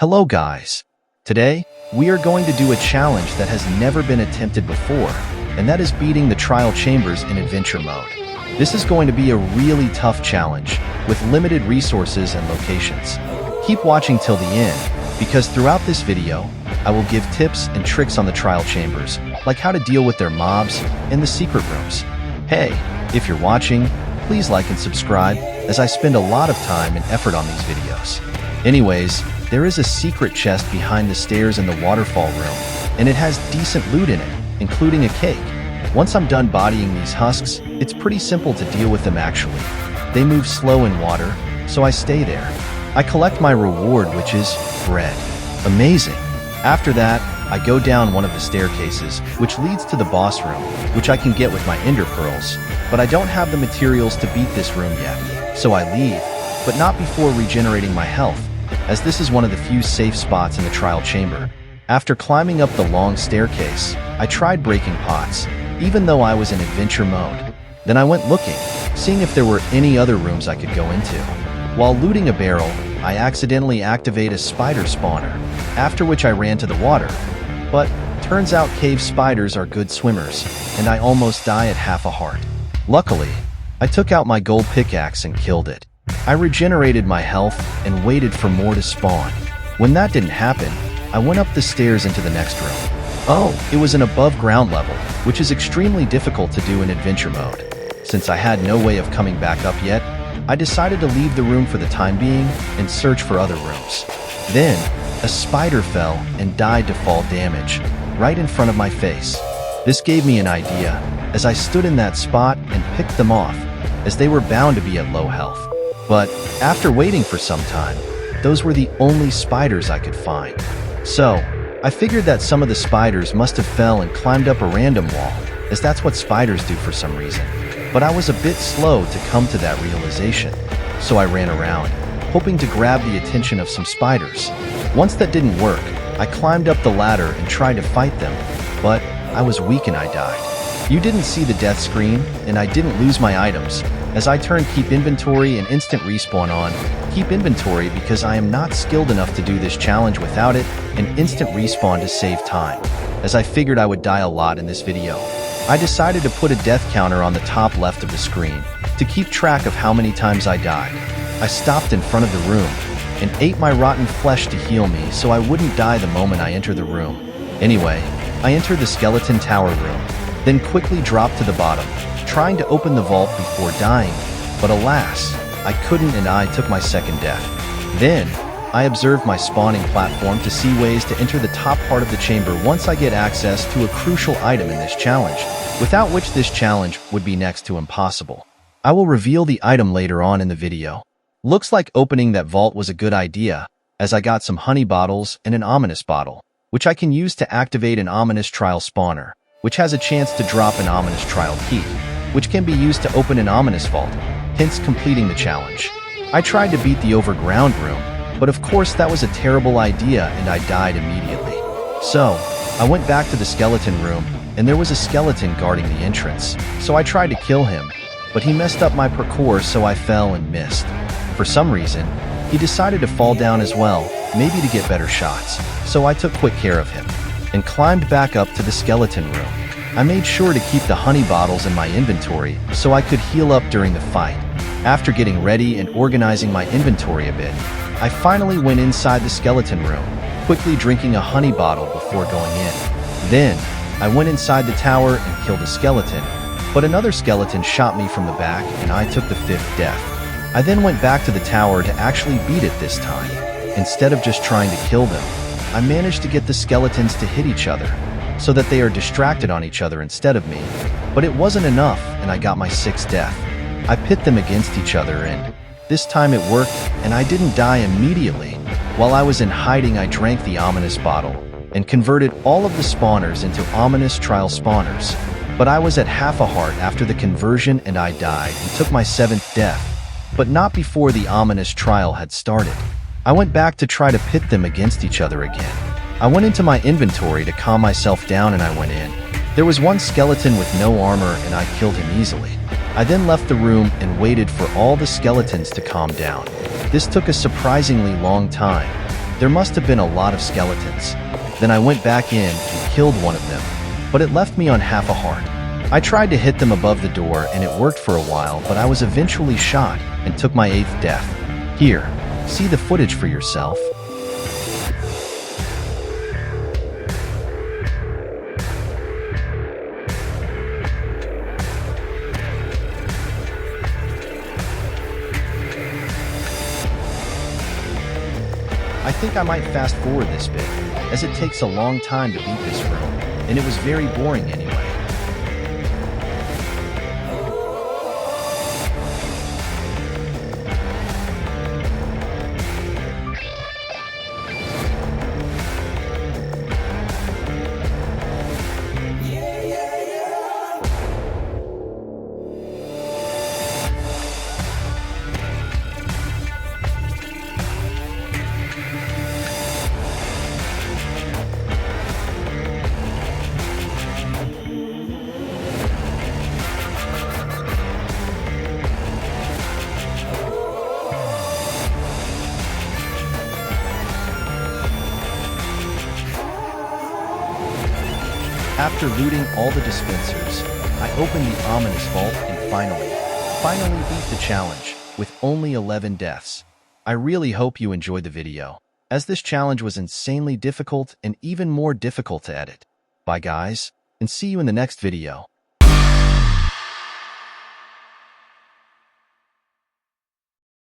Hello guys! Today, we are going to do a challenge that has never been attempted before, and that is beating the trial chambers in adventure mode. This is going to be a really tough challenge, with limited resources and locations. Keep watching till the end, because throughout this video, I will give tips and tricks on the trial chambers, like how to deal with their mobs and the secret rooms. Hey, if you're watching, please like and subscribe, as I spend a lot of time and effort on these videos. Anyways, there is a secret chest behind the stairs in the waterfall room, and it has decent loot in it, including a cake. Once I'm done bodying these husks, it's pretty simple to deal with them actually. They move slow in water, so I stay there. I collect my reward, which is bread. Amazing! After that, I go down one of the staircases, which leads to the boss room, which I can get with my ender pearls, but I don't have the materials to beat this room yet, so I leave, but not before regenerating my health, as this is one of the few safe spots in the trial chamber. After climbing up the long staircase, I tried breaking pots, even though I was in adventure mode. Then I went looking, seeing if there were any other rooms I could go into. While looting a barrel, I accidentally activate a spider spawner, after which I ran to the water. But turns out cave spiders are good swimmers, and I almost die at half a heart. Luckily, I took out my gold pickaxe and killed it. I regenerated my health and waited for more to spawn. When that didn't happen, I went up the stairs into the next room. Oh, it was an above ground level, which is extremely difficult to do in adventure mode. Since I had no way of coming back up yet, I decided to leave the room for the time being and search for other rooms. Then, a spider fell and died to fall damage, right in front of my face. This gave me an idea, as I stood in that spot and picked them off, as they were bound to be at low health. But after waiting for some time, those were the only spiders I could find. So, I figured that some of the spiders must have fell and climbed up a random wall, as that's what spiders do for some reason. But I was a bit slow to come to that realization, so I ran around, hoping to grab the attention of some spiders. Once that didn't work, I climbed up the ladder and tried to fight them, but I was weak and I died. You didn't see the death screen, and I didn't lose my items, as I turned keep inventory and instant respawn on keep inventory because I am not skilled enough to do this challenge without it, and instant respawn to save time, as I figured I would die a lot in this video. I decided to put a death counter on the top left of the screen to keep track of how many times I died. I stopped in front of the room and ate my rotten flesh to heal me so I wouldn't die the moment I entered the room. Anyway, I entered the skeleton tower room, then quickly dropped to the bottom, trying to open the vault before dying, but alas, I couldn't and I took my second death. Then, I observed my spawning platform to see ways to enter the top part of the chamber once I get access to a crucial item in this challenge, without which this challenge would be next to impossible. I will reveal the item later on in the video. Looks like opening that vault was a good idea, as I got some honey bottles and an ominous bottle, which I can use to activate an ominous trial spawner, which has a chance to drop an ominous trial key, which can be used to open an ominous vault, hence completing the challenge. I tried to beat the overground room, but of course that was a terrible idea and I died immediately. So, I went back to the skeleton room, and there was a skeleton guarding the entrance, so I tried to kill him, but he messed up my parkour so I fell and missed. For some reason, he decided to fall down as well, maybe to get better shots, so I took quick care of him, and climbed back up to the skeleton room. I made sure to keep the honey bottles in my inventory so I could heal up during the fight. After getting ready and organizing my inventory a bit, I finally went inside the skeleton room, quickly drinking a honey bottle before going in. Then, I went inside the tower and killed a skeleton, but another skeleton shot me from the back and I took the fifth death. I then went back to the tower to actually beat it this time. Instead of just trying to kill them, I managed to get the skeletons to hit each other, so that they are distracted on each other instead of me. But it wasn't enough, and I got my sixth death. I pit them against each other, and this time it worked, and I didn't die immediately. While I was in hiding, I drank the ominous bottle, and converted all of the spawners into ominous trial spawners. But I was at half a heart after the conversion and I died and took my seventh death, but not before the ominous trial had started. I went back to try to pit them against each other again. I went into my inventory to calm myself down and I went in. There was one skeleton with no armor and I killed him easily. I then left the room and waited for all the skeletons to calm down. This took a surprisingly long time, There must have been a lot of skeletons. Then I went back in and killed one of them, but it left me on half a heart. I tried to hit them above the door and it worked for a while, but I was eventually shot and took my 8th death. Here, see the footage for yourself. I think I might fast forward this bit, as it takes a long time to beat this room, and it was very boring anyway. After looting all the dispensers, I opened the ominous vault and finally beat the challenge with only 11 deaths. I really hope you enjoyed the video, as this challenge was insanely difficult and even more difficult to edit. Bye guys, and see you in the next video.